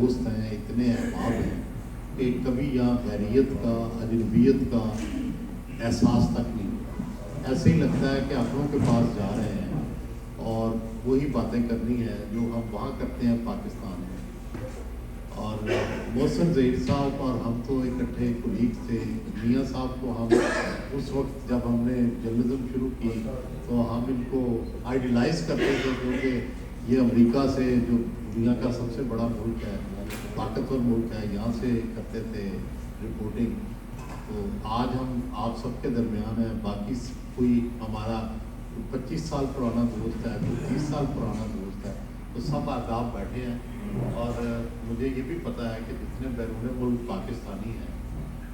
दोस्त हैं, इतने अहबाब हैं कि कभी यहाँ गैरियत का, अजनबियत का एहसास तक नहीं होता। ऐसे ही लगता है कि अपनों के पास जा रहे हैं और वही बातें करनी है जो हम वहाँ करते हैं पाकिस्तान में। और मोहसिन ज़हीर साहब और हम तो इकट्ठे कुलीग थे। मियाँ साहब को हम उस वक्त जब हमने जर्नलिज्म शुरू की तो हम इनको आइडियलाइज़ करते थे, क्योंकि ये अमेरिका से जो दुनिया का सबसे बड़ा मुल्क है, ताकतवर मुल्क है, यहाँ से करते थे रिपोर्टिंग। तो आज हम आप सबके दरमियान हैं। बाकी कोई हमारा 25 साल पुराना दोस्त है, कोई 30 साल पुराना दोस्त है, तो सब आदाब बैठे हैं। और मुझे ये भी पता है कि जितने बैरून मुल्क पाकिस्तानी हैं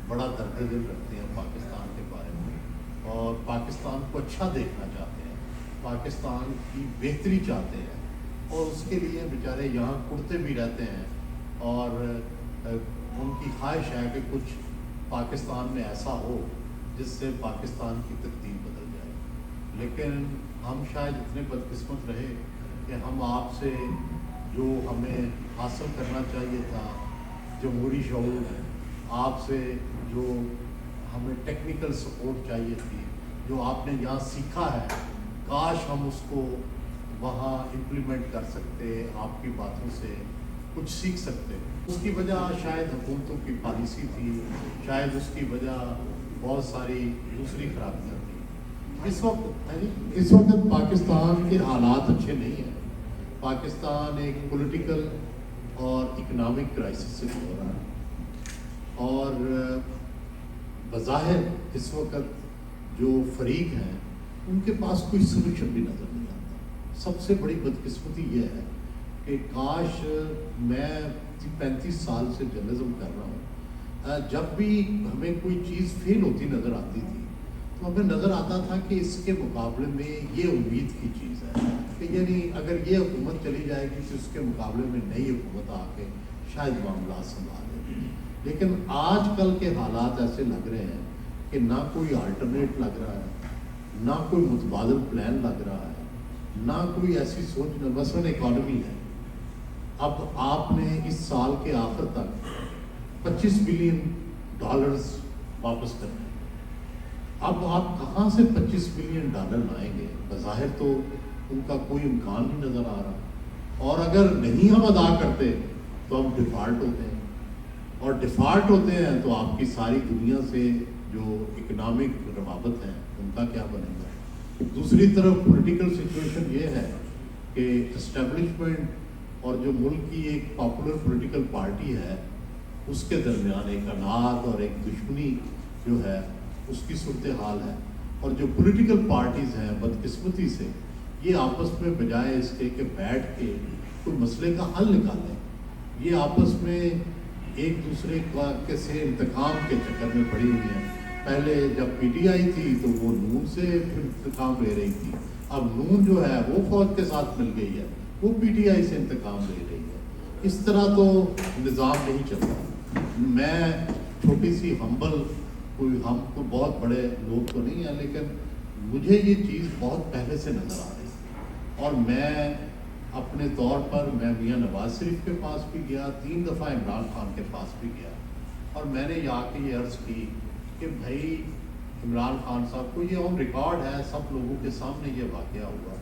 बड़ा दर्द दिल रखते हैं पाकिस्तान के बारे में और पाकिस्तान को अच्छा देखना चाहते हैं, पाकिस्तान की बेहतरी चाहते हैं, और उसके लिए बेचारे यहाँ कुड़ते भी रहते हैं। और उनकी ख्वाहिश है कि कुछ पाकिस्तान में ऐसा हो जिससे पाकिस्तान की तकदीर बदल जाए। लेकिन हम शायद इतने बदकिस्मत रहे कि हम आपसे जो हमें हासिल करना चाहिए था, जमहूरी शऊर, आपसे जो हमें टेक्निकल सपोर्ट चाहिए थी, जो आपने यहाँ सीखा है, काश हम उसको वहाँ इम्प्लीमेंट कर सकते, आपकी बातों से कुछ सीख सकते। उसकी वजह शायद हुकूमतों की पॉलिसी थी, शायद उसकी वजह बहुत सारी दूसरी खराबियाँ थी। इस वक्त पाकिस्तान के हालात अच्छे नहीं हैं। पाकिस्तान एक पॉलिटिकल और इकोनॉमिक क्राइसिस से गुजर रहा है, और बज़ाहिर इस वक्त जो फरीक हैं उनके पास कोई सोल्यूशन भी नज़र नहीं आता। सबसे बड़ी बदकिस्मती ये है कि काश मैं 35 साल से जर्नलिज्म कर रहा हूँ, जब भी हमें कोई चीज़ फेल होती नज़र आती थी तो हमें नज़र आता था कि इसके मुकाबले में ये उम्मीद की चीज़ है कि यानी अगर ये हुकूमत चली जाएगी तो उसके मुकाबले में नई हुकूमत आके शायद मामला संभाल लेगी। लेकिन आज कल के हालात ऐसे लग रहे हैं कि ना कोई अल्टरनेट लग रहा है, ना कोई मुतबादल प्लान लग रहा है, ना कोई ऐसी सोच। मसलन इकॉनमी है, अब आपने इस साल के आखिर तक $25 बिलियन वापस करने, अब आप कहाँ से $25 बिलियन लाएंगे? बज़ाहिर तो उनका कोई इम्कान नहीं नज़र आ रहा। और अगर नहीं हम अदा करते तो हम डिफ़ॉल्ट होते हैं, और डिफ़ॉल्ट होते हैं तो आपकी सारी दुनिया से जो इकोनॉमिक रवाबत है उनका क्या बनेगा। दूसरी तरफ पॉलिटिकल सिचुएशन ये है कि इस्टेब्लिशमेंट और जो मुल्क की एक पॉपुलर पॉलिटिकल पार्टी है उसके दरमियान एक अनाद और एक दुश्मनी जो है उसकी सूरत हाल है। और जो पॉलिटिकल पार्टीज़ हैं बदकिस्मती से ये आपस में बजाय इसके कि बैठ के कोई मसले का हल निकालें, ये आपस में एक दूसरे के से इंतकाम के चक्कर में पड़ी हुई हैं। पहले जब पीटीआई थी तो वो नून से फिर इंतकाम ले रही थी, अब नून जो है वो फौज के साथ मिल गई है, वो पीटीआई से इंतकाम ले रही है। इस तरह तो निज़ाम नहीं चलता। मैं छोटी सी हम्बल, कोई हम को बहुत बड़े लोग तो नहीं हैं, लेकिन मुझे ये चीज़ बहुत पहले से नज़र आ रही है। और मैं अपने तौर पर मैं मियाँ नवाज शरीफ के पास भी गया, 3 दफ़ा इमरान खान के पास भी गया, और मैंने यहाँ के ये अर्ज़ की कि भाई इमरान खान साहब को, ये ऑन रिकॉर्ड है, सब लोगों के सामने ये वाक़या हुआ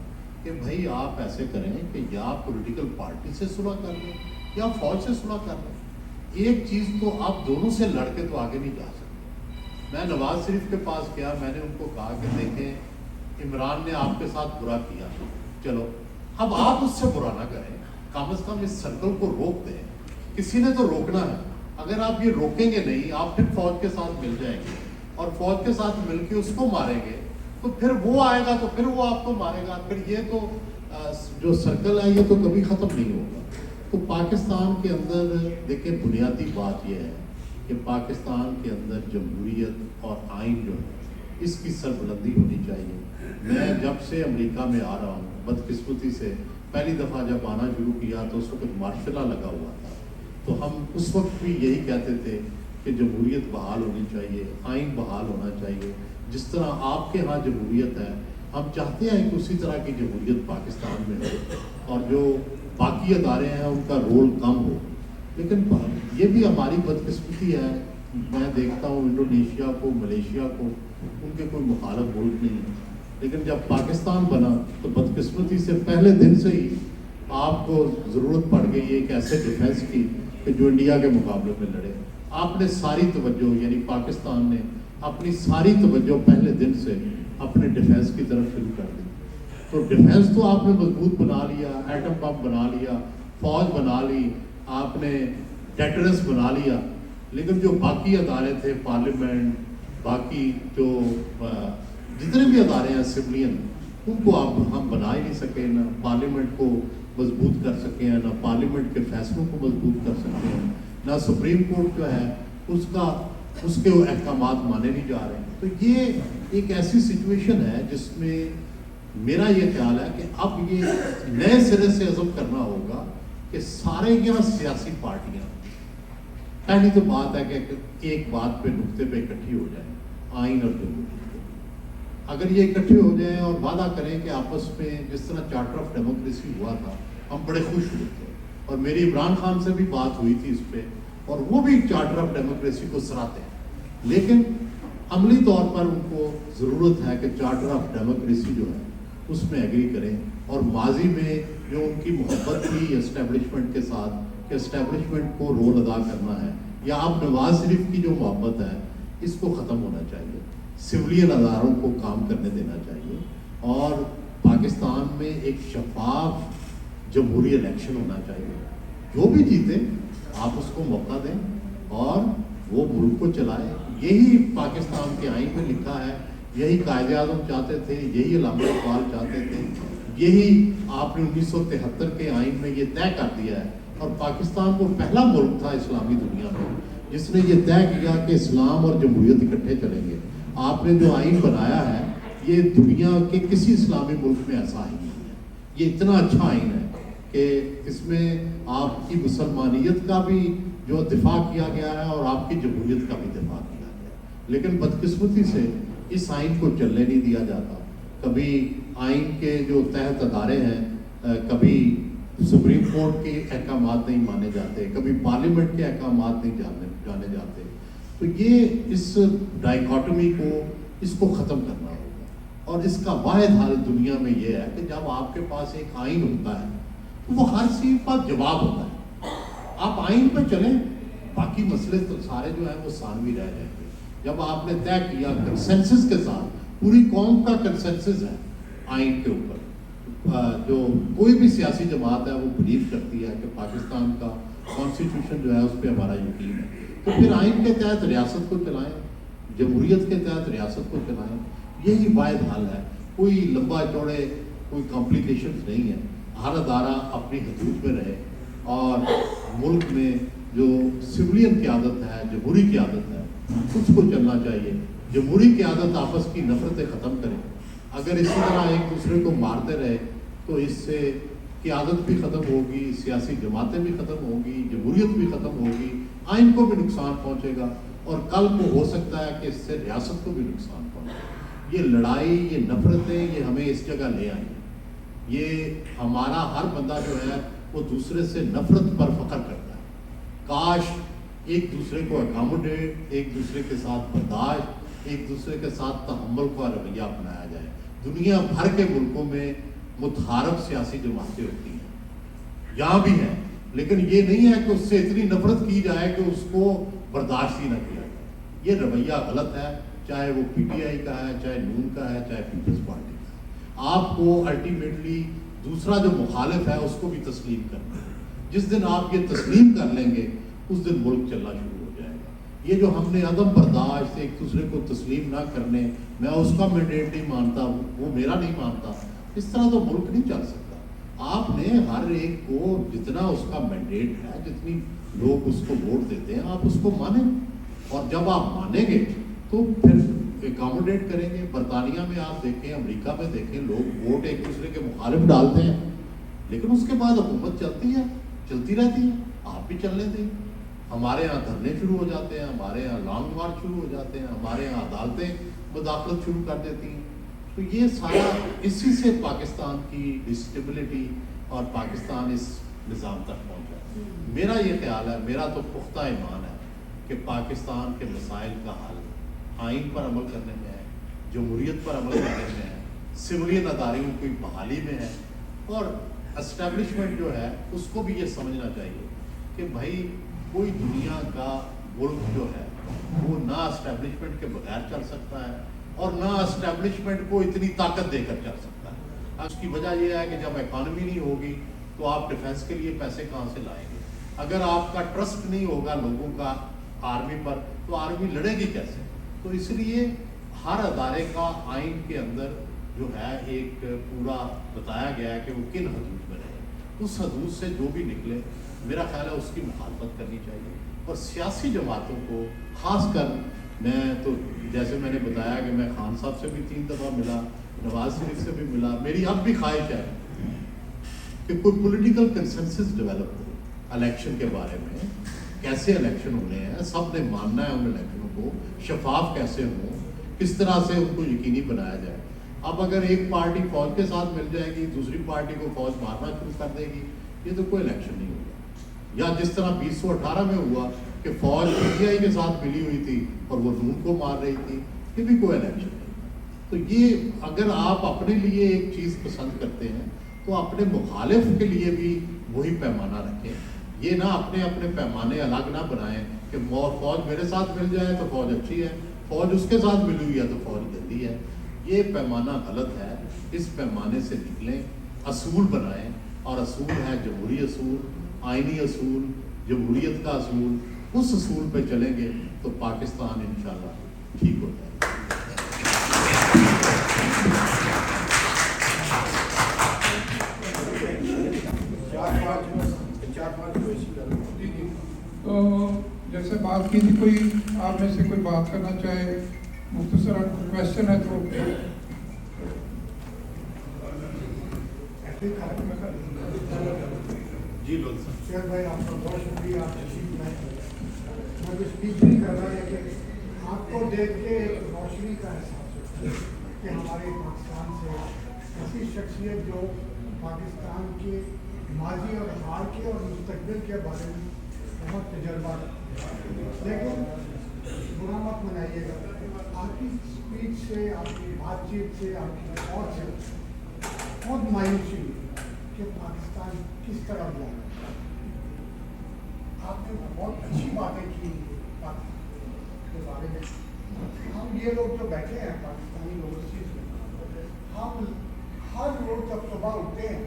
कि भाई आप ऐसे करें कि या पॉलिटिकल पार्टी से सुलह कर लें या फौज से सुलह कर लें। एक चीज़ तो आप दोनों से लड़ के तो आगे नहीं जा सकते। मैं नवाज शरीफ के पास गया, मैंने उनको कहा कि देखें इमरान ने आपके साथ बुरा किया, चलो अब आप उससे बुरा ना करें, कम से कम इस सर्कल को रोक दें। किसी ने तो रोकना है, अगर आप ये रोकेंगे नहीं, आप फिर फौज के साथ मिल जाएंगे और फौज के साथ मिलके उसको मारेंगे तो फिर वो आएगा तो फिर वो आपको मारेगा, फिर ये तो जो सर्कल है ये तो कभी ख़त्म नहीं होगा। तो पाकिस्तान के अंदर देखिए बुनियादी बात यह है कि पाकिस्तान के अंदर जमहूरियत और आइन जो है इसकी सरबुलंदी होनी चाहिए। मैं जब से अमेरिका में आ रहा हूँ, बदकिस्मती से पहली दफ़ा जब आना शुरू किया तो उस वक्त मार्शल लॉ लगा हुआ था, तो हम उस वक्त भी यही कहते थे कि जमहूरियत बहाल होनी चाहिए, आइन बहाल होना चाहिए। जिस तरह आपके यहाँ जमहूरियत है, हम चाहते हैं कि उसी तरह की जमहूरियत पाकिस्तान में हो और जो बाकी अदारे हैं उनका रोल कम हो। لیکن یہ بھی ہماری بدقسمتی ہے. میں دیکھتا ہوں انڈونیشیا کو, ملیشیا کو, ان کے کوئی مخالف ملک نہیں ہے, لیکن جب پاکستان بنا تو بدقسمتی سے پہلے دن سے ہی آپ کو ضرورت پڑ گئی ایک ایسے ڈیفینس کی کہ جو انڈیا کے مقابلے میں لڑے. آپ نے ساری توجہ, یعنی پاکستان نے اپنی ساری توجہ پہلے دن سے اپنے ڈیفینس کی طرف شروع کر دی. تو ڈیفینس تو آپ نے مضبوط بنا لیا, ایٹم بم بنا لیا, فوج بنا لی, آپ نے ڈیٹرنس بنا لیا, لیکن جو باقی ادارے تھے, پارلیمنٹ, باقی جو جتنے بھی ادارے ہیں سولین, ان کو آپ ہم بنا ہی نہیں سکے. نہ پارلیمنٹ کو مضبوط کر سکے ہیں, نہ پارلیمنٹ کے فیصلوں کو مضبوط کر سکتے ہیں, نہ سپریم کورٹ جو ہے اس کے احکامات مانے نہیں جا رہے ہیں. تو یہ ایک ایسی سچویشن ہے جس میں میرا یہ خیال ہے کہ اب یہ نئے سرے سے عزم کرنا ہوگا کہ سارے کیا سیاسی پارٹیاں, پہلی تو بات ہے کہ ایک بات پہ نقطے پہ اکٹھی ہو جائیں, آئین اور جمہوریت. اگر یہ اکٹھے ہو جائیں اور وعدہ کریں کہ آپس میں جس طرح چارٹر آف ڈیموکریسی ہوا تھا, ہم بڑے خوش ہوئے تھے, اور میری عمران خان سے بھی بات ہوئی تھی اس پہ, اور وہ بھی چارٹر آف ڈیموکریسی کو سراہتے ہیں, لیکن عملی طور پر ان کو ضرورت ہے کہ چارٹر آف ڈیموکریسی جو ہے اس میں ایگری کریں. اور ماضی میں جو ان کی محبت تھی اسٹیبلشمنٹ کے ساتھ کہ اسٹیبلشمنٹ کو رول ادا کرنا ہے, یا اب نواز شریف کی جو محبت ہے اس کو ختم ہونا چاہیے, سولین اداروں کو کام کرنے دینا چاہیے, اور پاکستان میں ایک شفاف جمہوری الیکشن ہونا چاہیے. جو بھی جیتے آپ اس کو موقع دیں اور وہ ملک کو چلائے. یہی پاکستان کے آئین میں لکھا ہے, یہی قائد اعظم چاہتے تھے, یہی علامہ اقبال چاہتے تھے, یہی آپ نے 1973 کے آئین میں یہ طے کر دیا ہے. اور پاکستان وہ پہلا ملک تھا اسلامی دنیا میں جس نے یہ طے کیا کہ اسلام اور جمہوریت اکٹھے چلیں گے. آپ نے جو آئین بنایا ہے یہ دنیا کے کسی اسلامی ملک میں ایسا آئین نہیں ہے. یہ اتنا اچھا آئین ہے کہ اس میں آپ کی مسلمانیت کا بھی جو دفاع کیا گیا ہے اور آپ کی جمہوریت کا بھی دفاع کیا گیا ہے. لیکن بدقسمتی سے اس آئین کو چلنے نہیں دیا جاتا. کبھی آئین کے جو تحت ادارے ہیں, کبھی سپریم کورٹ کے احکامات نہیں مانے جاتے, کبھی پارلیمنٹ کے احکامات نہیں جانے جاتے. تو یہ اس ڈائیکاٹمی کو, اس کو ختم کرنا ہوگا, اور اس کا واحد حل دنیا میں یہ ہے کہ جب آپ کے پاس ایک آئین ہوتا ہے تو وہ ہر چیز پر جواب ہوتا ہے. آپ آئین پہ چلیں, باقی مسئلے تو سارے جو ہیں وہ ثانوی رہ جائیں گے. جب آپ نے طے کیا کنسنسس کے ساتھ, پوری قوم کا کنسنسس ہے آئین کے اوپر, جو کوئی بھی سیاسی جماعت ہے وہ بلیو کرتی ہے کہ پاکستان کا کانسٹیٹیوشن جو ہے اس پہ ہمارا یقین ہے, تو پھر آئین کے تحت ریاست کو چلائیں, جمہوریت کے تحت ریاست کو چلائیں. یہی واحد حل ہے. کوئی لمبا چوڑے کوئی کمپلیکیشنز نہیں ہے. ہر ادارہ اپنی حدود میں رہے, اور ملک میں جو سولین قیادت ہے, جمہوری قیادت ہے, اس کو چلنا چاہیے. جمہوری قیادت آپس کی نفرتیں ختم کرے. اگر اسی طرح ایک دوسرے کو مارتے رہے تو اس سے قیادت بھی ختم ہوگی, سیاسی جماعتیں بھی ختم ہوگی, جمہوریت بھی ختم ہوگی, آئین کو بھی نقصان پہنچے گا, اور کل کو ہو سکتا ہے کہ اس سے ریاست کو بھی نقصان پہنچے. یہ لڑائی, یہ نفرتیں, یہ ہمیں اس جگہ لے آئی. یہ ہمارا ہر بندہ جو ہے وہ دوسرے سے نفرت پر فخر کرتا ہے. کاش ایک دوسرے کو اکاموڈیٹ, ایک دوسرے کے ساتھ برداشت, ایک دوسرے کے ساتھ تحمل کا رویہ اپنایا جائے. دنیا بھر کے ملکوں میں متحارب سیاسی جماعتیں ہوتی ہیں, یہاں بھی ہیں, لیکن یہ نہیں ہے کہ اس سے اتنی نفرت کی جائے کہ اس کو برداشت ہی نہ کیا جائے. یہ رویہ غلط ہے, چاہے وہ پی ٹی آئی کا ہے, چاہے نون کا ہے, چاہے پیپلز پارٹی کا ہے. آپ کو الٹیمیٹلی دوسرا جو مخالف ہے اس کو بھی تسلیم کرنا ہے. جس دن آپ یہ تسلیم کر لیں گے اس دن ملک چلنا شروع ہو جائے گا. یہ جو ہم نے عدم برداشت, ایک دوسرے کو تسلیم نہ کرنے, میں اس کا مینڈیٹ نہیں مانتا, وہ میرا نہیں مانتا, اس طرح تو ملک نہیں چل سکتا. آپ نے ہر ایک کو جتنا اس کا مینڈیٹ ہے, جتنی لوگ اس کو ووٹ دیتے ہیں, آپ اس کو مانیں, اور جب آپ مانیں گے تو پھر اکاموڈیٹ کریں گے. برطانیہ میں آپ دیکھیں, امریکہ میں دیکھیں, لوگ ووٹ ایک دوسرے کے مخالف ڈالتے ہیں, لیکن اس کے بعد حکومت چلتی ہے, چلتی رہتی ہے. آپ بھی چلنے دیں. ہمارے یہاں دھرنے شروع ہو جاتے ہیں, ہمارے یہاں لانگ مارچ شروع ہو جاتے ہیں, ہمارے یہاں عدالتیں مداخلت شروع کر دیتی ہیں. تو یہ سارا اسی سے پاکستان کی ڈسٹیبلٹی اور پاکستان اس نظام تک پہنچا. میرا یہ خیال ہے, میرا تو پختہ ایمان ہے کہ پاکستان کے مسائل کا حل آئین پر عمل کرنے میں ہے, جمہوریت پر عمل کرنے میں ہے, سویلین اداروں کی بحالی میں ہے, اور اسٹیبلشمنٹ جو ہے اس کو بھی یہ سمجھنا چاہیے کہ بھائی کوئی دنیا کا ملک جو ہے وہ نہ اسٹیبلشمنٹ کے بغیر چل سکتا ہے اور نہ اسٹیبلشمنٹ کو اتنی طاقت دے کر چل سکتا ہے. اس کی وجہ یہ ہے کہ جب اکانومی نہیں ہوگی تو آپ ڈیفینس کے لیے پیسے کہاں سے لائیں گے؟ اگر آپ کا ٹرسٹ نہیں ہوگا لوگوں کا آرمی پر تو آرمی لڑے گی کیسے؟ تو اس لیے ہر ادارے کا آئین کے اندر جو ہے ایک پورا بتایا گیا ہے کہ وہ کن حدود میں رہے, اس حدود سے جو بھی نکلے میرا خیال ہے اس کی مخالفت کرنی چاہیے. اور سیاسی جماعتوں کو خاص کر, میں تو جیسے میں نے بتایا کہ میں خان صاحب سے بھی 3 دفعہ ملا, نواز شریف سے بھی ملا, میری اب بھی خواہش ہے کہ کوئی پولیٹیکل کنسنسس ڈیولپ ہو الیکشن کے بارے میں, کیسے الیکشن ہونے ہیں, سب نے ماننا ہے ان الیکشنوں کو, شفاف کیسے ہوں, کس طرح سے ان کو یقینی بنایا جائے. اب اگر ایک پارٹی فوج کے ساتھ مل جائے گی, دوسری پارٹی کو فوج مارنا شروع کر دے گی, یہ تو کوئی الیکشن نہیں ہوگا. یا جس طرح 2018 میں ہوا کہ فوج PTI کے ساتھ ملی ہوئی تھی اور وہ نون کو مار رہی تھی, یہ بھی کوئی الیکشن نہیں. تو یہ اگر آپ اپنے لیے ایک چیز پسند کرتے ہیں تو اپنے مخالف کے لیے بھی وہی پیمانہ رکھیں. یہ نہ اپنے اپنے پیمانے الگ نہ بنائیں کہ فوج میرے ساتھ مل جائے تو فوج اچھی ہے, فوج اس کے ساتھ ملی ہوئی ہے تو فوج گندی ہے. یہ پیمانہ غلط ہے. اس پیمانے سے نکلیں, اصول بنائیں, اور اصول ہے جمہوری اصول, آئینی اصول, جمہوریت کا اصول. اس اصول پہ چلیں گے تو پاکستان انشاءاللہ ٹھیک ہو جائے گا. تو جیسے بات کی تھی, کوئی آپ میں سے کوئی بات کرنا چاہے, مختصر کوشچن ہے تو جی لوگ شیخ بھائی آپ کا بہت شکریہ. آپ تشریف لائے. میں تو اسپیچ نہیں کر رہا, لیکن آپ کو دیکھ کے ایک روشنی کا احساس ہوتا ہے کہ ہمارے پاکستان سے ایسی شخصیت جو پاکستان کے ماضی اور حال کے اور مستقبل کے بارے میں بہت تجربہ ہے. لیکن برا مت منائیے گا, آپ کی اسپیچ سے, آپ کی بات چیت سے, آپ کی سوچ سے بہت مایوسی ہوئی کہ پاکستان کس طرح جا رہا ہے. آپ نے بہت اچھی باتیں کی پاکستان کے بارے میں. ہم یہ لوگ جو بیٹھے ہیں پاکستانی اوورسیز میں, ہم ہر روز جب صبح اٹھتے ہیں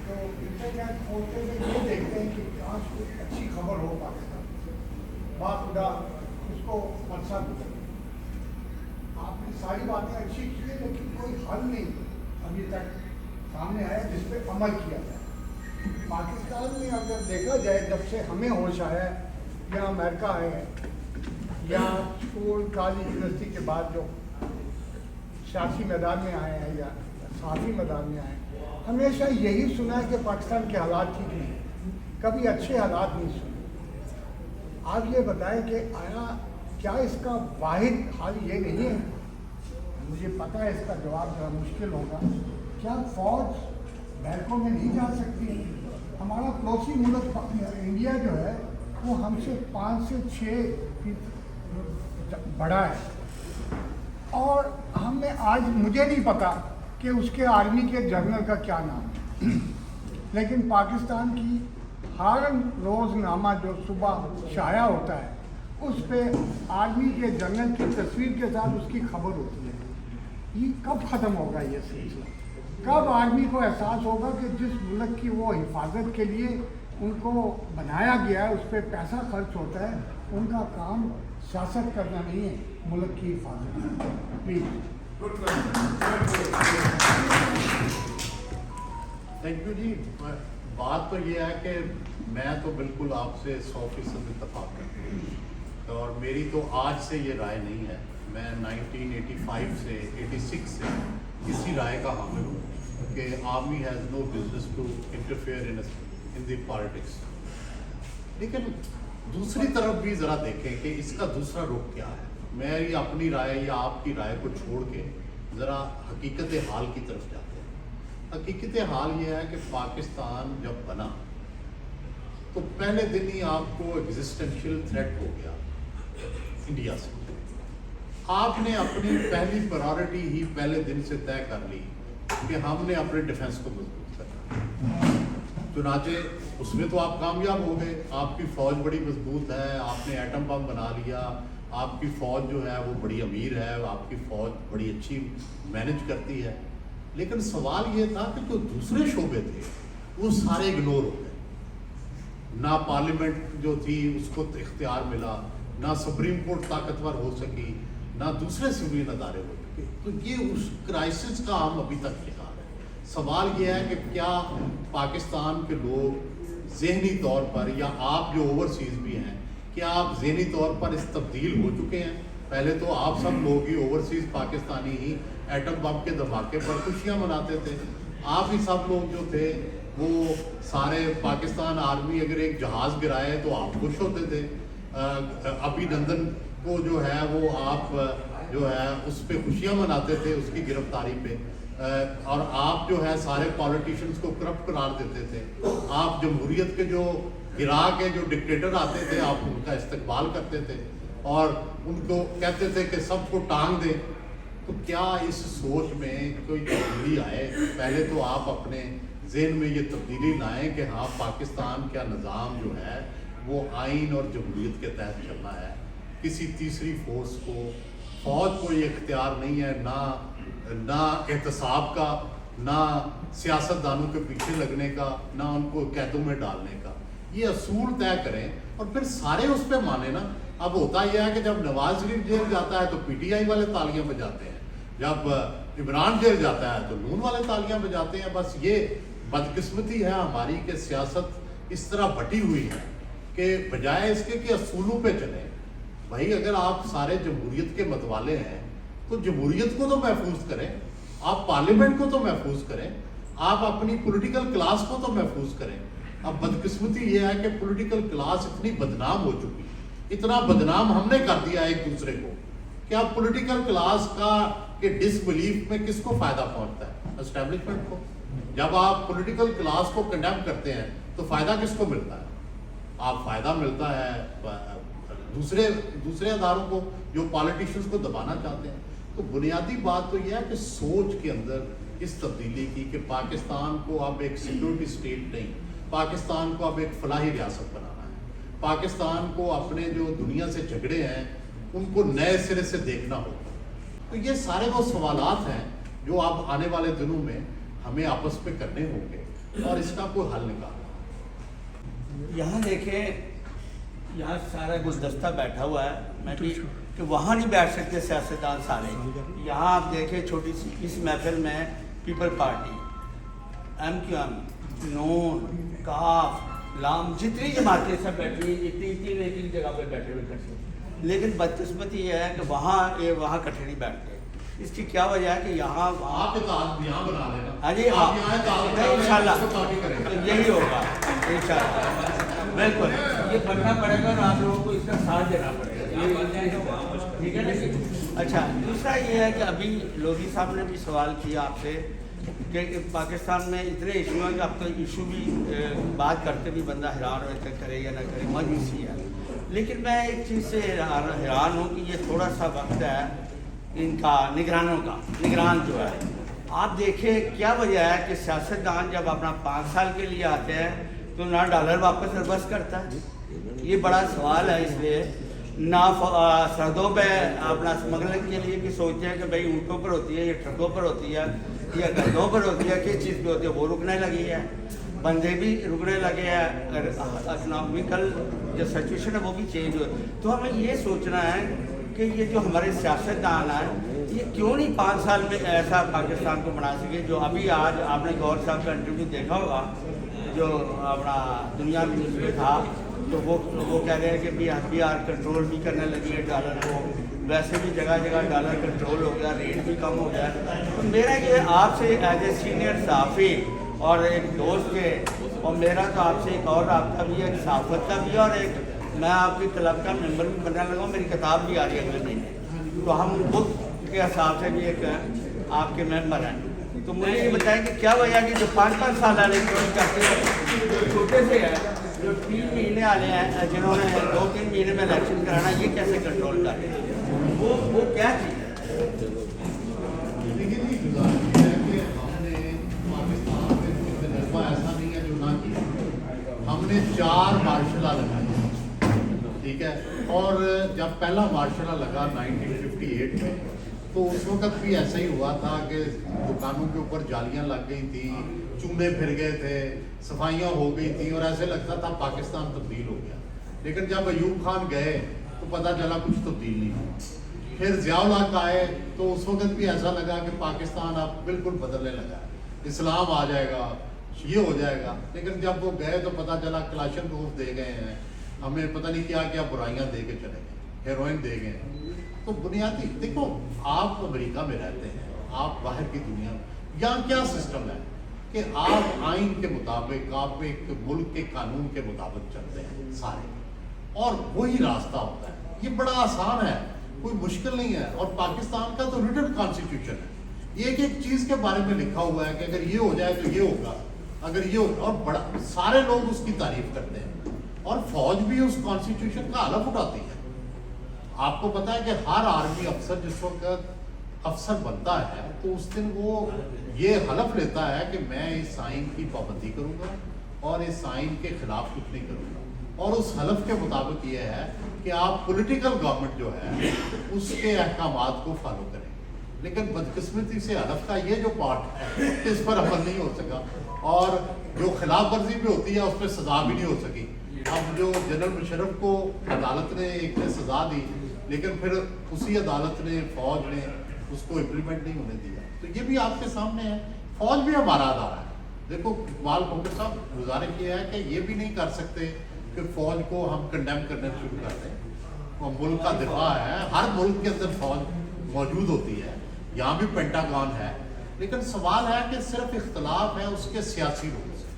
تو انٹرنیٹ کھولتے ہوئے یہ دیکھتے ہیں کہ کاش کوئی اچھی خبر ہو پاکستان سے, باخدا اس کو عرصہ گزر. آپ نے ساری باتیں اچھی کی ہیں لیکن کوئی حل نہیں ابھی تک سامنے آیا جس پہ عمل کیا جائے. پاکستان میں اگر دیکھا جائے, جب سے ہمیں ہوش آیا ہے یا امریکہ آئے ہیں یا اسکول کالج یونیورسٹی کے بعد جو سیاسی میدان میں آئے ہیں یا صحافی میدان میں آئے ہیں, ہمیشہ یہی سنا ہے کہ پاکستان کے حالات ٹھیک نہیں, کبھی اچھے حالات نہیں سنے. آپ یہ بتائیں کہ آیا کیا اس کا واحد حل یہ نہیں ہے؟ مجھے پتہ ہے اس کا جواب ذرا مشکل ہوگا. کیا فوج بیرکوں میں نہیں جا سکتی؟ ہمارا پڑوسی ملک انڈیا جو ہے وہ ہم سے 5 سے 6 بڑا ہے, اور ہم نے آج مجھے نہیں پتا کہ اس کے آرمی کے جنرل کا کیا نام ہے, لیکن پاکستان کی ہر روز نامہ جو صبح شائع ہوتا ہے اس پہ آرمی کے جنرل کی تصویر کے ساتھ اس کی خبر ہوتی ہے. یہ کب ختم ہوگا یہ سلسلہ؟ کب آرمی کو احساس ہوگا کہ جس ملک کی وہ حفاظت کے لیے ان کو بنایا گیا ہے, اس پہ پیسہ خرچ ہوتا ہے, ان کا کام سیاست کرنا نہیں ہے, ملک کی حفاظت. پلیز. تھینک یو جی. بات تو یہ ہے کہ میں تو بالکل آپ سے 100% اتفاق کرتا ہوں, اور میری تو آج سے یہ رائے نہیں ہے. میں 1985 سے 86 سے اسی رائے کا حامل ہوں کہ army has no business to interfere in the politics. لیکن دوسری طرف بھی ذرا دیکھیں کہ اس کا دوسرا رخ کیا ہے. میری اپنی رائے یا آپ کی رائے کو چھوڑ کے ذرا حقیقت حال کی طرف جاتے ہیں. حقیقت حال یہ ہے کہ پاکستان جب بنا تو پہلے دن ہی آپ کو ایگزسٹینشیل تھریٹ ہو گیا انڈیا سے. آپ نے اپنی پہلی پرائورٹی ہی پہلے دن سے طے کر لی کہ ہم نے اپنے ڈیفنس کو مضبوط کرنا. چنانچہ اس میں تو آپ کامیاب ہو گئے, آپ کی فوج بڑی مضبوط ہے, آپ نے ایٹم بم بنا لیا, آپ کی فوج جو ہے وہ بڑی امیر ہے, آپ کی فوج بڑی اچھی مینج کرتی ہے. لیکن سوال یہ تھا کہ جو دوسرے شعبے تھے وہ سارے اگنور ہو گئے. نہ پارلیمنٹ جو تھی اس کو اختیار ملا, نہ سپریم کورٹ طاقتور ہو سکی, نہ دوسرے سویلین ادارے ہو چکے. تو یہ اس کرائسس کا ہم ابھی تک شکار ہیں. سوال یہ ہے کہ کیا پاکستان کے لوگ ذہنی طور پر, یا آپ جو اوورسیز بھی ہیں, کیا آپ ذہنی طور پر اس تبدیل ہو چکے ہیں؟ پہلے تو آپ سب لوگ ہی اوورسیز پاکستانی ہی ایٹم بم کے دھماکے پر خوشیاں مناتے تھے. آپ ہی سب لوگ جو تھے وہ سارے پاکستان آرمی اگر ایک جہاز گرائے تو آپ خوش ہوتے تھے. ابھی نندن کو جو ہے وہ آپ جو ہے اس پہ خوشیاں مناتے تھے اس کی گرفتاری پہ, اور آپ جو ہے سارے پالیٹیشنز کو کرپٹ قرار دیتے تھے. آپ جمہوریت کے جو گرا کے جو ڈکٹیٹر آتے تھے آپ ان کا استقبال کرتے تھے اور ان کو کہتے تھے کہ سب کو ٹانگ دیں. تو کیا اس سوچ میں کوئی تبدیلی آئے؟ پہلے تو آپ اپنے ذہن میں یہ تبدیلی لائیں کہ ہاں پاکستان کا نظام جو ہے وہ آئین اور جمہوریت کے تحت چلنا ہے. کسی تیسری فورس کو, فوج کو یہ اختیار نہیں ہے, نہ احتساب کا, نہ سیاست دانوں کے پیچھے لگنے کا, نہ ان کو قیدوں میں ڈالنے کا. یہ اصول طے کریں اور پھر سارے اس پہ مانے نا. اب ہوتا یہ ہے کہ جب نواز شریف جیل جاتا ہے تو پی ٹی آئی والے تالیاں بجاتے ہیں, جب عمران جیل جاتا ہے تو نون والے تالیاں بجاتے ہیں. بس یہ بدقسمتی ہے ہماری کہ سیاست اس طرح بٹی ہوئی ہے کہ بجائے اس کے کہ اصولوں پہ چلیں. بھائی اگر آپ سارے جمہوریت کے متوالے ہیں تو جمہوریت کو تو محفوظ کریں, آپ پارلیمنٹ کو تو محفوظ کریں, آپ اپنی پولیٹیکل کلاس کو تو محفوظ کریں. اب بدقسمتی یہ ہے کہ پولیٹیکل کلاس اتنی بدنام ہو چکی, اتنا بدنام ہم نے کر دیا ایک دوسرے کو کہ اب پولیٹیکل کلاس کا کہ ڈس بلیف میں کس کو فائدہ پہنچتا ہے؟ اسٹیبلشمنٹ کو. جب آپ پولیٹیکل کلاس کو کنڈیم کرتے ہیں تو فائدہ کس کو ملتا ہے؟ آپ فائدہ ملتا ہے دوسرے اداروں کو جو پالیٹیشنز کو دبانا چاہتے ہیں. تو بنیادی بات تو یہ ہے کہ سوچ کے اندر اس تبدیلی کی کہ پاکستان کو اب ایک سیکورٹی اسٹیٹ نہیں, پاکستان کو اب ایک فلاحی ریاست بنانا ہے. پاکستان کو اپنے جو دنیا سے جھگڑے ہیں ان کو نئے سرے سے دیکھنا ہوگا. تو یہ سارے وہ سوالات ہیں جو اب آنے والے دنوں میں ہمیں آپس پہ کرنے ہوں گے اور اس کا کوئی حل نکالنا. یہاں دیکھیں, یہاں سارا گلدستہ بیٹھا ہوا ہے, میں بھی کہ وہاں نہیں بیٹھ سکتے سیاستدان سارے. یہاں آپ دیکھیں چھوٹی سی اس محفل میں People Party, M Q M, نون, کاف, لام, جتنی جماعتیں سب بیٹھی ہیں, اتنی ایک جگہ پہ بیٹھے ہوئے کٹھے. لیکن بدقسمتی یہ ہے کہ وہاں کٹھے نہیں بیٹھتے. اس کی کیا وجہ ہے کہ یہاں آپ یہاں بنا لینا. ہاں جی, ان شاء اللہ یہی ہوگا ان شاء اللہ. بالکل یہ بننا پڑے گا اور آپ لوگوں کو اس کا ساتھ دینا پڑے گا, ٹھیک ہے نا. اچھا, دوسرا یہ ہے کہ ابھی لودھی صاحب نے بھی سوال کیا آپ سے کہ پاکستان میں اتنے ایشو ہیں کہ اب تو ایشو بھی بات کرتے بھی بندہ حیران ہوتا کرے یا نہ کرے, مجبوری ہے. لیکن میں ایک چیز سے حیران ہوں کہ یہ تھوڑا سا وقت ہے ان کا نگرانوں کا. نگران جو ہے آپ دیکھیں کیا وجہ ہے کہ سیاستدان جب اپنا 5 سال کے لیے آتے ہیں تو نہ ڈالر واپس ریورس کرتا ہے. یہ بڑا سوال ہے. اس لیے نہ سرحدوں پہ اپنا اسمگلنگ کے لیے بھی سوچتے ہیں کہ بھائی اونٹوں پر ہوتی ہے یا ٹرکوں پر ہوتی ہے یا گدھوں پر ہوتی ہے, کس چیز پہ ہوتی ہے, وہ رکنے لگی ہے. بندے بھی رکنے لگے ہیں, اکنامیکل جو سچویشن ہے وہ بھی چینج ہوئے. تو ہمیں یہ سوچنا ہے کہ یہ جو ہمارے سیاستدان ہیں یہ کیوں نہیں 5 سال میں ایسا پاکستان کو بنا سکے. جو ابھی آج آپ نے گور صاحب کا انٹرویو دیکھا ہوگا جو اپنا دنیا نیوز میں تھا, تو وہ کہہ رہے ہیں کہ پی آر کنٹرول بھی کرنے لگی ہے ڈالر کو. ویسے بھی جگہ جگہ ڈالر کنٹرول ہو گیا, ریٹ بھی کم ہو گیا. تو میرا یہ آپ سے ایز اے سینئر صحافی اور ایک دوست کے, اور میرا تو آپ سے ایک اور رابطہ بھی ہے, ایک صحافت کا بھی ہے, اور ایک میں آپ کی کلب کا ممبر بھی بننے لگا ہوں. میری کتاب بھی آ رہی ہے اگلے مہینے, تو ہم بک کے حساب سے بھی ایک آپ کے ممبر ہیں. تو مجھے یہ بتائیں کہ کیا وجہ ہے کہ جو 5 سال والے کرتے ہیں چھوٹے سے ہیں जो 3 महीने वाले हैं जिन्होंने 2-3 महीने में इलेक्शन कराना, ये कैसे कंट्रोल कर रहे हैं? वो क्या चीज़ है? देखिए जी, गुजारिश है कि हमने पाकिस्तान में कोई तजर्बा ऐसा नहीं है जो ना किया। हमने 4 मार्शल लगाए, ठीक है। और जब पहला मार्शल लगा 1958 में, तो उस वक्त भी ऐसा ही हुआ था कि दुकानों के ऊपर जालियां लग गई थी, चूने फिर गए थे, सफाइयाँ हो गई थी और ऐसे लगता था पाकिस्तान तब्दील हो गया। लेकिन जब अयूब खान गए तो पता चला कुछ तब्दील नहीं हुआ। फिर ज़ियाउल हक आए तो उस वक्त भी ऐसा लगा कि पाकिस्तान अब बिल्कुल बदलने लगा, इस्लाम आ जाएगा, ये हो जाएगा। लेकिन जब वो गए तो पता चला क्लाशन प्रूफ दे गए हैं, हमें पता नहीं क्या क्या बुराइयाँ दे के चले गए, हेरोइन दे गए। तो बुनियादी देखो, आप अमेरिका में रहते हैं, आप बाहर की दुनिया, यहाँ क्या सिस्टम है कि आप आइन के मुताबिक, आप एक मुल्क के कानून के मुताबिक चलते हैं सारे, और वही रास्ता होता है। ये बड़ा आसान है, कोई मुश्किल नहीं है। और पाकिस्तान का तो रिटन कॉन्स्टिट्यूशन है, एक एक चीज़ के बारे में लिखा हुआ है कि अगर ये हो जाए तो ये होगा, अगर ये हो, और बड़ा सारे लोग उसकी तारीफ करते हैं। और फौज भी उस कॉन्स्टिट्यूशन का हलफ उठाती है। आपको पता है कि हर आर्मी अफसर जिस वक्त अफसर बनता है तो उस दिन वो ये हलफ लेता है कि मैं इस आइन की पाबंदी करूँगा और इस आइन के खिलाफ कुछ नहीं करूँगा। और उस हलफ के मुताबिक ये है कि आप पॉलिटिकल गवर्नमेंट जो है उसके अहकामात को फॉलो करें। लेकिन बदकिस्मती से हलफ का ये जो पार्ट है इस पर अमल नहीं हो सका, और जो खिलाफ वर्जी भी होती है उस पर सजा भी नहीं हो सकी। अब जो जनरल मुशर्रफ को अदालत ने एक ने सजा दी, लेकिन फिर उसी अदालत ने, फौज ने उसको इम्प्लीमेंट नहीं होने दिया। तो ये भी आपके सामने है, फौज भी हमारा अदारा है। देखो इकबाल खोखर साहब, गुजारिश ये है कि ये भी नहीं कर सकते कि फौज को हम कंडेम करना शुरू कर दें। वो मुल्क का दिफा है, हर मुल्क के अंदर फौज मौजूद होती है, यहाँ भी पेंटागन है। लेकिन सवाल है कि सिर्फ इख्तलाफ है उसके सियासी रूप से,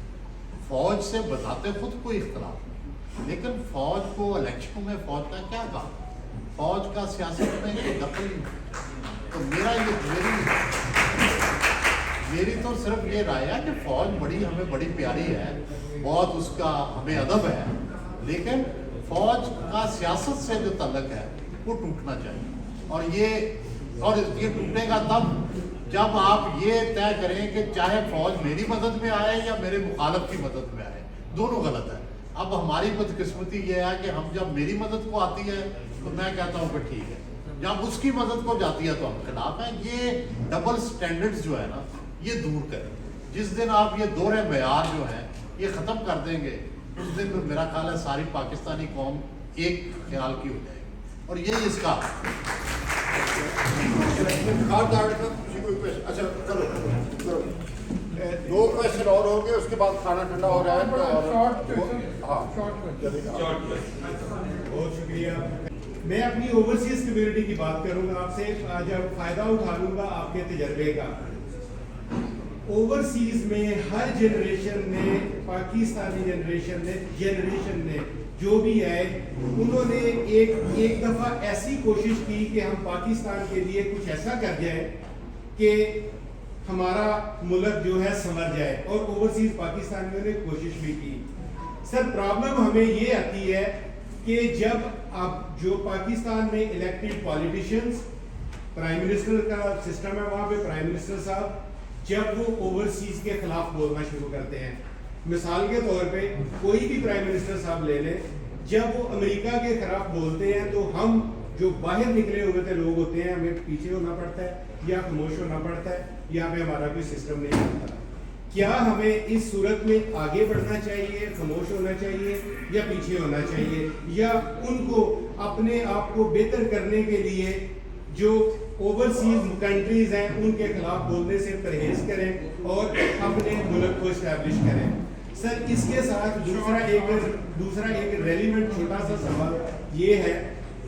फौज से बताते खुद कोई इख्तलाफ नहीं। लेकिन फौज को इलेक्शनों में फौज का क्या काम, फौज का सियासत में कोई दखल नहीं। तो मेरी तो सिर्फ ये राय है कि फौज हमें बड़ी प्यारी है, बहुत उसका हमें अदब है, लेकिन फौज का सियासत से जो तल्लक है वो टूटना चाहिए। और ये टूटेगा तब जब आप ये तय करें कि चाहे फौज मेरी मदद में आए या मेरे मुखालफ की मदद में आए, दोनों गलत है। अब हमारी बदकिस्मती ये है कि हम जब मेरी मदद को आती है तो मैं कहता हूँ कि ठीक है, जब उसकी मदद को जाती है तो हम खिलाफ हैं। ये डबल स्टैंडर्ड्स जो है ना, ये दूर करें। जिस दिन आप ये दोहरे मेयार जो है ये ख़त्म कर देंगे, उस दिन मेरा ख्याल है सारी पाकिस्तानी कौम एक ख्याल की हो जाएगी। और यही इसका अच्छा करो 2 क्वेश्चन और होंगे, उसके बाद खाना ठंडा हो रहा है। बहुत शुक्रिया। मैं अपनी ओवरसीज कम्युनिटी की बात करूंगा आपसे, जब फायदा उठा लूंगा आपके तजर्बे का। ओवरसीज में हर जनरेशन ने, पाकिस्तानी जनरेशन ने जो भी है, उन्होंने एक दफ़ा ऐसी कोशिश की कि हम पाकिस्तान के लिए कुछ ऐसा कर जाए कि हमारा मुल्क जो है संवर जाए, और ओवरसीज पाकिस्तानियों ने कोशिश भी की। सर प्रॉब्लम हमें ये आती है कि जब आप जो पाकिस्तान में इलेक्टेड पॉलिटिशियंस, प्राइम मिनिस्टर का सिस्टम है, वहाँ पे प्राइम मिनिस्टर साहब जब वो ओवरसीज के खिलाफ बोलना शुरू करते हैं, मिसाल के तौर पे कोई भी प्राइम मिनिस्टर साहब ले लें, जब वो अमेरिका के खिलाफ बोलते हैं तो हम जो बाहर निकले हुए थे लोग होते हैं, हमें पीछे होना पड़ता है या खामोश होना पड़ता है, यहाँ पे हमारा कोई सिस्टम नहीं होता। क्या हमें इस सूरत में आगे बढ़ना चाहिए, खामोश होना चाहिए या पीछे होना चाहिए, या उनको अपने आप को बेहतर करने के लिए जो ओवरसीज कंट्रीज हैं उनके खिलाफ बोलने से परहेज करें और अपने मुल्क को इस्टेब्लिश करें? सर इसके साथ दूसरा एक रेलिवेंट छोटा सा सवाल ये है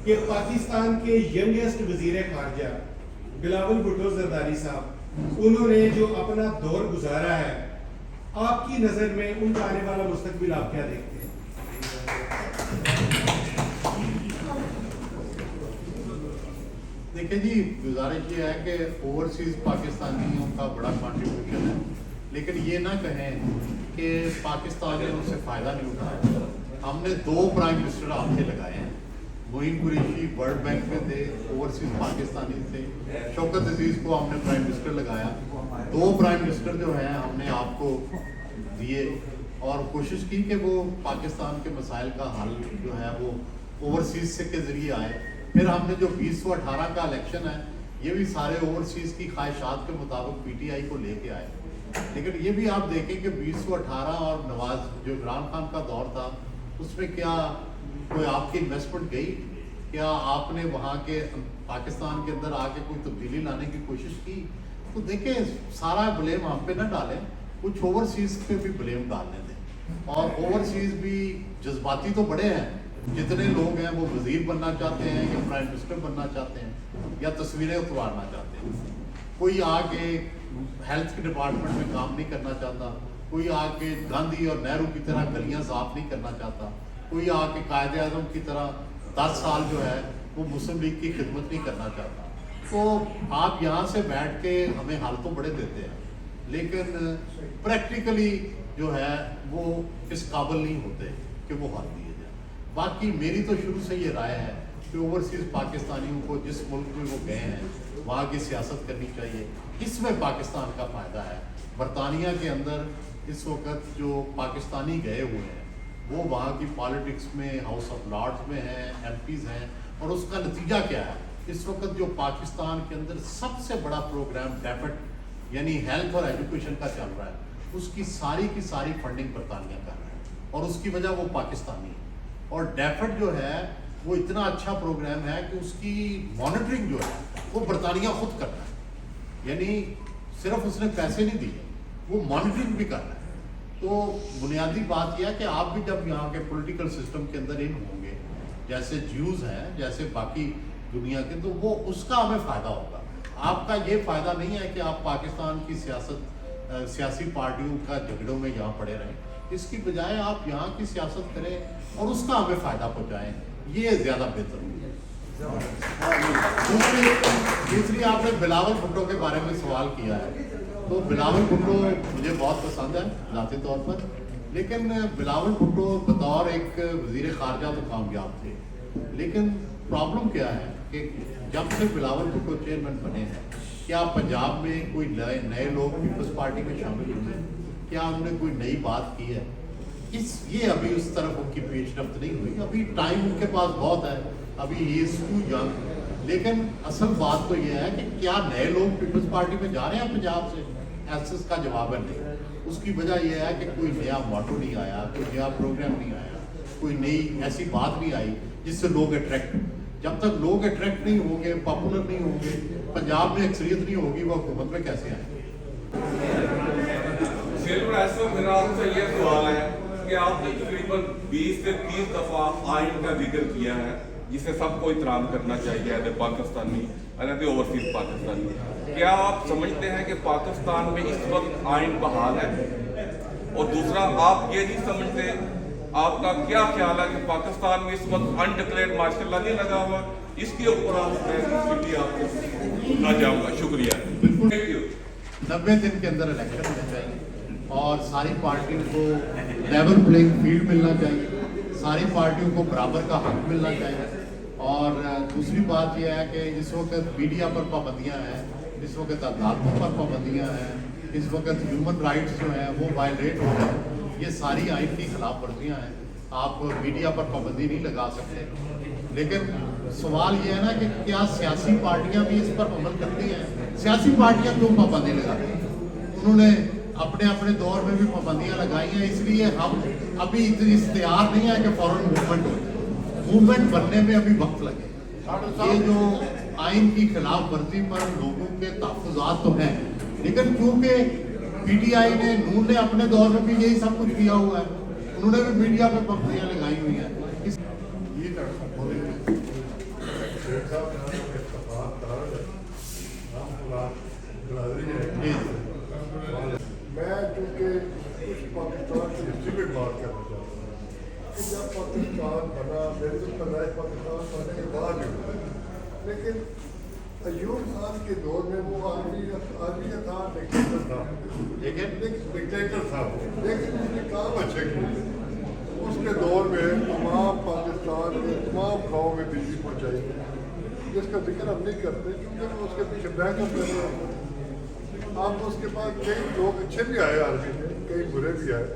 कि पाकिस्तान के यंगेस्ट वजीर खारजा बिलावल भुट्टो जरदारी साहब, उन्होंने जो अपना दौर गुजारा है, आपकी नजर में उनका आने वाला मुस्तकबिल आप क्या देखते हैं? देखिए जी, गुजारिश ये है कि ओवरसीज पाकिस्तानियों का बड़ा कंट्रीब्यूशन है, लेकिन ये ना कहें कि पाकिस्तानियों से फ़ायदा नहीं उठाया। हमने 2 प्राइम मिनिस्टर आपके लगाए हैं, मोइन कुरैशी वर्ल्ड बैंक में थे, ओवरसीज पाकिस्तानी थे, शौकत अजीज़ को हमने प्राइम मिनिस्टर लगाया। 2 प्राइम मिनिस्टर जो हैं हमने आपको दिए और कोशिश की कि वो पाकिस्तान के मसाइल का हल जो है वो ओवरसीज़ से के ज़रिए आए। फिर हमने जो 2018 का इलेक्शन है ये भी सारे ओवरसीज़ की ख्वाहिशात के मुताबिक पीटीआई को लेके आए। लेकिन ये भी आप देखें कि 2018 और नवाज जो इमरान खान का दौर था उसमें क्या कोई आपकी इन्वेस्टमेंट गई? क्या आपने वहाँ के पाकिस्तान के अंदर आके कोई तब्दीली लाने की कोशिश की? तो देखें, सारा ब्लेम हम पे ना डालें, कुछ ओवरसीज़ पे भी ब्लेम डालने दें। और ओवरसीज़ भी जज्बाती तो बड़े हैं, जितने लोग हैं वो वजीर बनना चाहते हैं या प्राइम मिनिस्टर बनना चाहते हैं या तस्वीरें उतारना चाहते हैं। कोई आके हेल्थ के डिपार्टमेंट में काम नहीं करना चाहता, कोई आके गांधी और नेहरू की तरह गलियां साफ नहीं करना चाहता, कोई आके कायद आज़म की तरह 10 साल जो है वो मुस्लिम लीग की खिदमत नहीं करना चाहता। तो आप यहाँ से बैठ के हमें हल तो बड़े देते हैं, लेकिन प्रैक्टिकली जो है वो इस काबिल नहीं होते कि वो हल दिए जाए। बाकी मेरी तो शुरू से ये राय है कि ओवरसीज़ पाकिस्तानियों को जिस मुल्क में वो गए हैं वहाँ की सियासत करनी चाहिए। इसमें पाकिस्तान का फ़ायदा है। बरतानिया के अंदर इस वक्त जो पाकिस्तानी गए हुए हैं वो वहाँ की पॉलिटिक्स में, हाउस ऑफ लॉर्ड्स में हैं, एमपीज़ हैं, और उसका नतीजा क्या है? इस वक्त जो पाकिस्तान के अंदर सबसे बड़ा प्रोग्राम डेफिट यानी हेल्थ और एजुकेशन का चल रहा है, उसकी की सारी फंडिंग बरतानिया कर रहा है और उसकी वजह वो पाकिस्तानी है। और डेफिट जो है वो इतना अच्छा प्रोग्राम है कि उसकी मॉनिटरिंग जो है वो बरतानिया खुद कर रहा है, यानी सिर्फ उसने पैसे नहीं दिए, वो मॉनिटरिंग भी कर रहा है। तो बुनियादी बात यह है कि आप भी जब यहाँ के पॉलिटिकल सिस्टम के अंदर इन होंगे, जैसे ज्यूज़ हैं, जैसे बाकी दुनिया के, तो वो उसका हमें फ़ायदा होगा। आपका ये फ़ायदा नहीं है कि आप पाकिस्तान की सियासी पार्टियों का झगड़ों में यहाँ पड़े रहें। इसकी बजाय आप यहाँ की सियासत करें और उसका हमें फ़ायदा पहुँचाएँ, ये ज़्यादा बेहतर होगा। दूसरी आपने बिलावल भुट्टो के बारे में सवाल किया है, तो बिलावल भुट्टो मुझे बहुत पसंद है ज़ाती तौर पर, लेकिन बिलावल भुट्टो बतौर एक वज़ीर ख़ारजा तो कामयाब थे, लेकिन प्रॉब्लम क्या है कि जब से बिलावल भुट्टो चेयरमैन बने हैं, क्या पंजाब में कोई नए लोग पीपल्स पार्टी में शामिल हुए हैं? क्या उन्होंने कोई नई बात की है? ये अभी उस तरफ उनकी पेशरफ्त नहीं हुई। अभी टाइम उनके पास बहुत है, अभी ही इज टू यंग। लेकिन असल बात तो ये है कि क्या नए लोग पीपल्स पार्टी में जा रहे हैं पंजाब से? ऐसा इसका जवाब है नहीं। उसकी वजह यह है कि कोई नया मॉडल नहीं आया, कोई नया प्रोग्राम नहीं आया, कोई नई ऐसी बात नहीं आई जिससे लोग अट्रैक्ट। जब तक लोग अट्रैक्ट नहीं होंगे, पॉपुलर नहीं होंगे, पंजाब में अक्सरियत नहीं होगी, वो हुकूमत में कैसे आएंगे? मेरा आपसे ये सवाल है कि आपने तकरीबन 20 से 30 दफ़ा आइन का जिक्र किया है जिसे सबको एहतराम करना चाहिए as a Pakistani as a overseas Pakistani. क्या आप समझते हैं कि पाकिस्तान में इस वक्त आइन बहाल है? और दूसरा, आप ये नहीं समझते, आपका क्या ख्याल है कि पाकिस्तान में इस वक्त अनडिक्लेयर्ड मार्शल लॉ नहीं लगा हुआ? इसके ऊपर आपको सुनना चाहूँगा। शुक्रिया। बिल्कुल 90 दिन के अंदर इलेक्शन होना चाहिए और सारी पार्टियों को लेवल प्लेइंग फील्ड मिलना चाहिए, सारी पार्टियों को बराबर का हक मिलना चाहिए। और दूसरी बात यह है कि इस वक्त मीडिया पर पाबंदियाँ हैं, इस वक्त अदालतों पर पाबंदियाँ हैं, इस वक्त ह्यूमन राइट्स जो हैं वो वायलेट हो रहे हैं। ये सारी आइन की खिलाफ वर्जियाँ हैं। आप मीडिया पर पाबंदी नहीं लगा सकते, लेकिन सवाल ये है ना कि क्या सियासी पार्टियां भी इस पर अमल करती हैं? सियासी पार्टियां क्यों पाबंदी लगाती हैं? उन्होंने अपने अपने दौर में भी पाबंदियां लगाई हैं, इसलिए हम अभी इतनी इख्तियार नहीं है कि फौरन मूवमेंट हो जाए। मूवमेंट बनने में अभी वक्त लगे। ये जो आइन की खिलाफ वर्जी पर लोगों के तहफ़्फ़ुज़ात तो हैं, लेकिन क्योंकि पीटीआई ने, नून ने अपने दौर में भी यही सब कुछ किया हुआ है, उन्होंने भी मीडिया पर पाबंदियां लगाई हुई हैं। मैं चूँकि कुछ पाकिस्तान की हिस्ट्री में बात करना चाहता हूँ कि जब पाकिस्तान बना, मेरे तो पैदाइश पाकिस्तान बनने के बाद ही हुआ, लेकिन अयूब खान के दौर में वो आर्मी का था, डिक्टेटर था, डिक्टेटर था, लेकिन उसने काम अच्छे किए। उसके दौर में तमाम पाकिस्तान के तमाम गाँव में बिजली पहुँचाई गई, जिसका जिक्र हम नहीं करते क्योंकि वो उसके पीछे बैकअप लगे हैं। अब उसके पास कई लोग अच्छे भी आए आर्मी में, कई बुरे भी आए।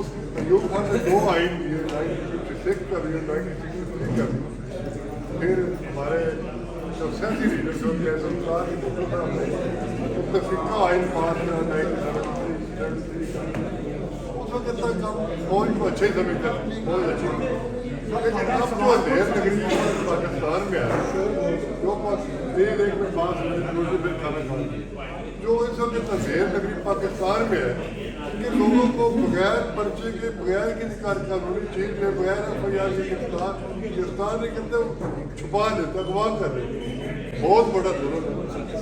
उस अयूब खान ने 2 आइन दिए, 1956 का भी, 1963 का भी। फिर हमारे जो सियासी लीडर जो थे सरकार के उसका सिक्का आइन पास किया 1973 का। उस वक्त तक हम फौज को अच्छे समझते थे, बहुत अच्छी थी। लेकिन अब जो अंधेर नगरी पाकिस्तान में है, जो देर एक में 5 मिनट फिर खाना खाना, जो इस वक्त अंधेर नगरी पाकिस्तान में है, कि लोगों को बगैर पर्चे के, बगैर किसी कानूनी चीज के, बगैर FIR के गिरफ्तार नहीं करते, छुपा लेते, अगवा कर रहे, बहुत बड़ा जुर्म है।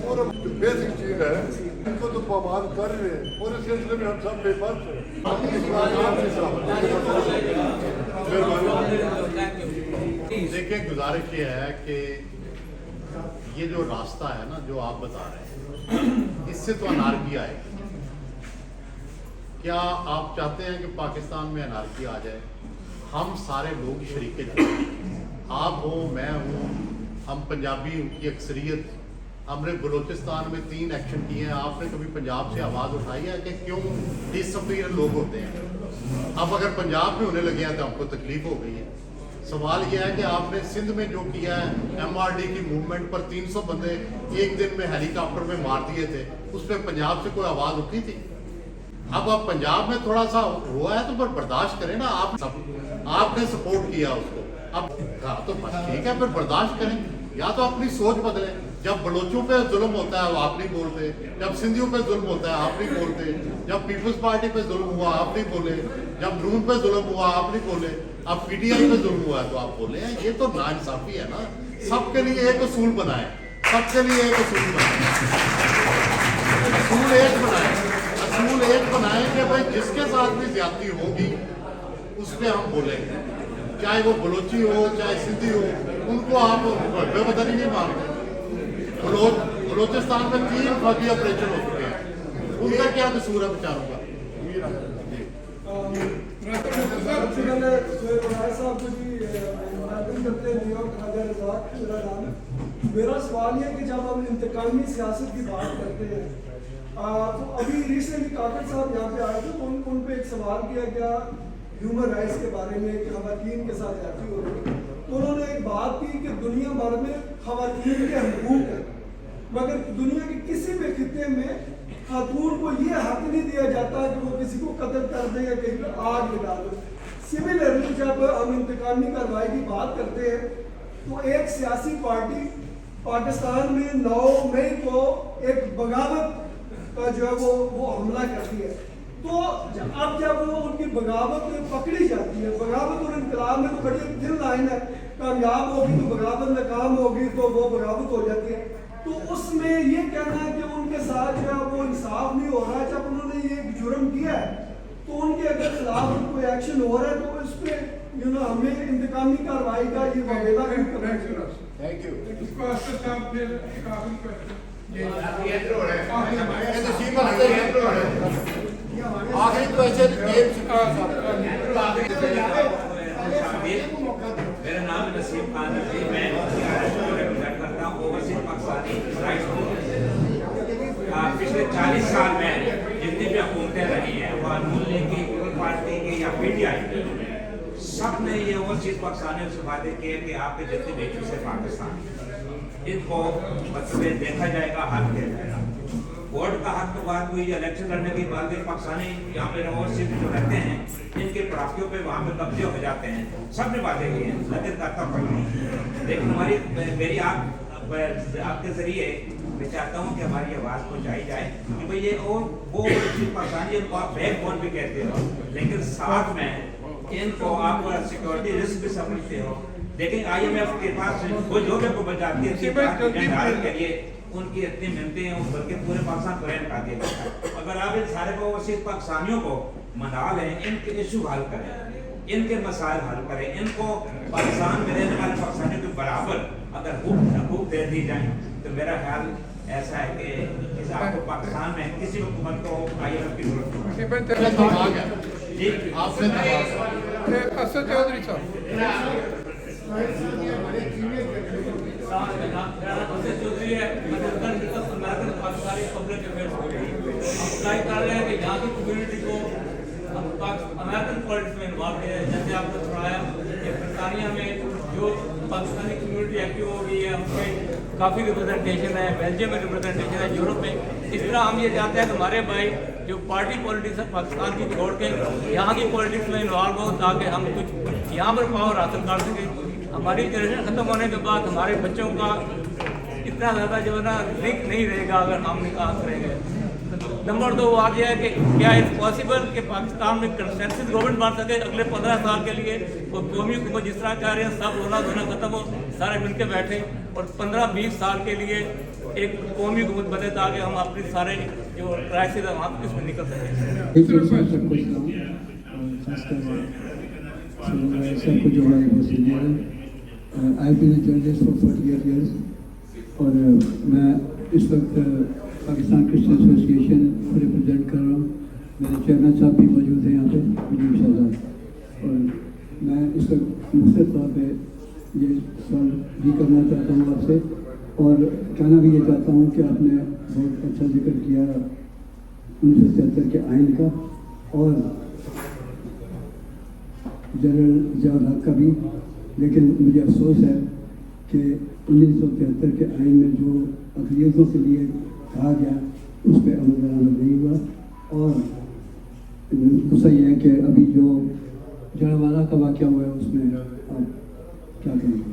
और जो बेसिक चीज है इनको तो पाबंद कर रहे हैं, और इस सिलसिले में हम सब बेबस हैं। देखिए, गुजारिश ये है कि ये जो रास्ता है ना जो आप बता रहे हैं, इससे तो अनारकी आएगी। क्या आप चाहते हैं कि पाकिस्तान में अनारकी आ जाए? हम सारे लोग शरीके थे, आप हो, मैं हूँ, हम पंजाबी की अक्सरियत। हमने बलूचिस्तान में 3 एक्शन किए हैं। आपने कभी पंजाब से आवाज़ उठाई है कि क्यों डिसअपीयर लोग होते हैं? अब अगर पंजाब में होने लगे हैं तो हमको तकलीफ हो गई है। सवाल यह है कि आपने सिंध में जो किया है, MRD की मूवमेंट पर 300 बंदे एक दिन में हेलीकॉप्टर में मार दिए थे, उस पर पंजाब से कोई आवाज़ उठी थी? अब आप पंजाब में थोड़ा सा हुआ है तो पर बर्दाश्त करें ना। आपने सपोर्ट किया उसको, अब कहा तो बस ठीक है, फिर बर्दाश्त करें, या तो अपनी सोच बदलें। जब बलोचों पे जुल्म होता है वो आप नहीं बोलते, जब सिंधियों पे जुल्म होता है आप नहीं बोलते, जब पीपल्स पार्टी पे जुल्म हुआ आप नहीं बोले, जब नून पे जुल्म हुआ आप नहीं बोले, अब PTI पे जुल्म हुआ है तो आप बोले हैं। ये तो नाइंसाफी है ना। सबके लिए एक असूल बनाए, सबके लिए एक असूल बनाए, असूल एक बनाए कि भाई जिसके साथ भी ज्यादती होगी उस पर हम बोलेंगे, चाहे वो बलोची हो चाहे सिंधी हो, उनको आप बेवतनी नहीं मानते। बलोचिस्तान में 3 फौजी ऑपरेशन हो चुके हैं, उनका क्या कसूर है बेचारों का? मेरा सवाल ये कि जब हम इंतकामी सियासत की बात करते हैं तो अभी रिसेंटली काकड़ साहब यहाँ पे आए थे तो उन पे एक सवाल किया गया ह्यूमन राइट्स के बारे में कि खवातीन के साथ जाती हो रही। तो उन्होंने एक बात की कि दुनिया भर में खवातीन के हकूक हैं, मगर दुनिया के किसी भी खिते में खातून को ये हक नहीं दिया जाता कि वो किसी को कत्ल कर दे या कहीं पर आग लगा दे। सिमिलरली जब हम इंतकामी कार्रवाई की बात करते हैं तो एक सियासी पार्टी पाकिस्तान में 9 मई को एक बगावत का जो है वो हमला करती है। तो अब जब वो उनकी बगावत पकड़ी जाती है, बगावत और इनकलाब में तो बड़ी थिन लाइन है, कामयाब होगी तो बगावत नाकाम होगी तो वो बगावत हो जाती है। तो उसमें ये कहना है कि उनके साथ जो है वो इंसाफ नहीं हो रहा है। जब उन्होंने ये जुर्म किया है तो उनके अगर खिलाफ कोई एक्शन हो रहा है तो इस पे हमें इंतकामी कार्रवाई का ये वायदा थैंक यू। इसको अस्तर साहब फिर एक आखिरी क्वेश्चन मेरा नाम नसीम खान है, मैं करता हूँ ओवरसीज पाकिस्तानी राइट्स ग्रुप। पिछले 40 साल में जितनी भी हुकूमतें रही हैं, नून लीग की, पीपल्स पार्टी की या PTI, सब ने ये ओवरसीज पाकिस्तानियों से वादे किए कि आपके जितने भी इश्यूज है पाकिस्तान, इनको मतलब देखा जाएगा, हल किया जाएगा। वोट का हक तो बात हुई, इलेक्शन लड़ने की बात हुई, पाकिस्तानी यहाँ पे ओवरसीज जो रहते हैं इनके प्राप्तियों पे वहाँ पे कब्जे हो जाते हैं, सब ने बातें की हैं, लेकिन करता पड़ नहीं। लेकिन मेरी आपके जरिए मैं चाहता हूँ कि हमारी आवाज़ पहुँचाई जाए कि भाई ये वो पाकिस्तानी इनको आप बैक बोन भी कहते हो, लेकिन साथ में इनको आप सिक्योरिटी रिस्क भी समझते हो। लेकिन IMF के पास वो जो भी बच जाती है के लिए उनकी इतनी मिलते हैं, बल्कि पूरे पाकिस्तान को रैंक आ दिया। अगर आप इन सारे को ओवरसीज पाकिस्तानियों को मना लें, इनके इशू हल करें, इनके मसाइल हल करें, इनको पाकिस्तान में रहने वाले पाकिस्तानियों के बराबर अगर हुकूक दे दी जाए तो मेरा ख्याल ऐसा है कि इस आपको पाकिस्तान में किसी हुकूमत को IMF की जरूरत नहीं कि भाई तेरा दिमाग है जी आपसे दिमाग है। असद चौधरी साहब चौधरी है अमेरिकन पाकिस्तानी पब्लिक अफेयर्स हो रही है। हम ट्राई कर रहे हैं कि यहाँ की कम्युनिटी को अमेरिकन पॉलिटिक्स में इन्वॉल्व किया जाए। जैसे आपने सुनाया कि ब्रिटानिया में जो पाकिस्तानी कम्युनिटी एक्टिव हो गई है, उनके काफ़ी रिप्रेजेंटेशन है, बेल्जियम में रिप्रेजेंटेशन है, यूरोप में। इस तरह हम ये चाहते हैं कि हमारे भाई जो पार्टी पॉलिटिक्स है पाकिस्तान की छोड़ के यहाँ की पॉलिटिक्स में इन्वॉल्व हो, ताकि हम कुछ यहाँ पर पावर हासिल कर सकें। हमारी जनरेशन ख़त्म होने के बाद हमारे बच्चों का इतना ज़्यादा जो है ना लिंक नहीं रहेगा अगर हम निकाल करेंगे। नंबर 2 आ गया है कि क्या इट्स पॉसिबल कि पाकिस्तान में कंसेंसस गवर्नमेंट बन सके अगले 15 साल के लिए, और कौमी हुकूमत जिस तरह कह रहे हैं सब रोना धोना खत्म हो, सारे मिल के बैठे और 15-20 साल के लिए एक कौमी हुकूमत बने ताकि हम अपनी सारे जो क्राइसिस है वहाँ इसमें निकल सकें। I've been a journalist for 48 years और मैं इस वक्त पाकिस्तान क्रिश्चियन एसोसिएशन को रिप्रेजेंट कर रहा हूँ। मेरे चेयरमैन साहब भी मौजूद हैं यहाँ पे, मुजीब साहब। और मैं इस वक्त मुख्तलिफ तौर पे ये सवाल भी करना चाहता हूँ आपसे, और कहना भी ये चाहता हूँ कि आपने बहुत अच्छा जिक्र किया 1973 के आइन का और जनरल ज़ियाउल हक का भी, लेकिन मुझे अफसोस है कि 1973 के आइन में जो अक़लियतों के लिए कहा गया उस पर अमल दरामद नहीं हुआ। और गुस्सा ये है कि अभी जो जड़वाला का वाक़या हुआ है उसमें आप क्या कहेंगे?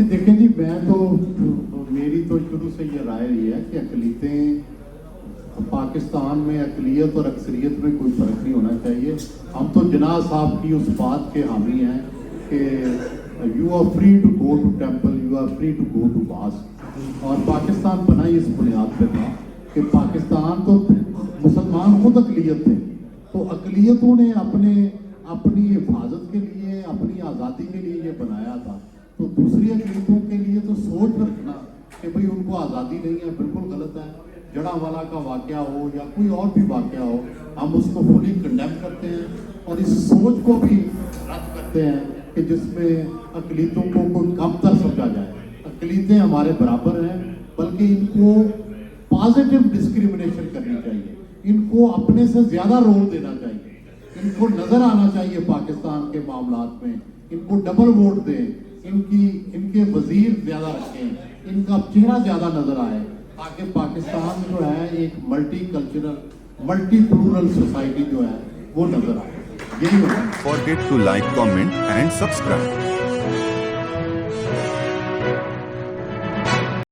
देखें जी, मैं तो मेरी तो शुरू से ये राय रही है कि अक़लियतें पाकिस्तान में अक़लियत और अक्सरियत में कोई फ़र्क नहीं होना चाहिए। हम तो जनाब साहब की उस बात के हामी हैं कि you are free to go to temple, you are free to go to mosque. और पाकिस्तान बना ही इस बुनियाद पे था कि पाकिस्तान तो मुसलमान खुद अक़लियत थे, तो अक़लियतों ने अपनी हिफाजत के लिए, अपनी आज़ादी के लिए ये बनाया था। तो दूसरी अक़लियतों के लिए तो सोच रखना कि भाई उनको आज़ादी नहीं है, बिल्कुल गलत है। जड़ावाला का वाक़या हो या कोई और भी वाक़या हो, हम उसको फुली कंडेम करते हैं और इस सोच को भी रद्द करते हैं कि जिसमें अक़लियतों को कोई कमतर समझा जाए। अक़लियतें हमारे बराबर हैं, बल्कि इनको पॉजिटिव डिस्क्रिमिनेशन करनी चाहिए, इनको अपने से ज़्यादा रोल देना चाहिए, इनको नज़र आना चाहिए पाकिस्तान के मामलात में, इनको डबल वोट दें, इनके वज़ीर ज़्यादा रखें, इनका चेहरा ज़्यादा नज़र आए, ताकि पाकिस्तान जो है एक multi cultural, multi plural society जो है वो नजर आए। यही होगा। Forget to like, comment and subscribe.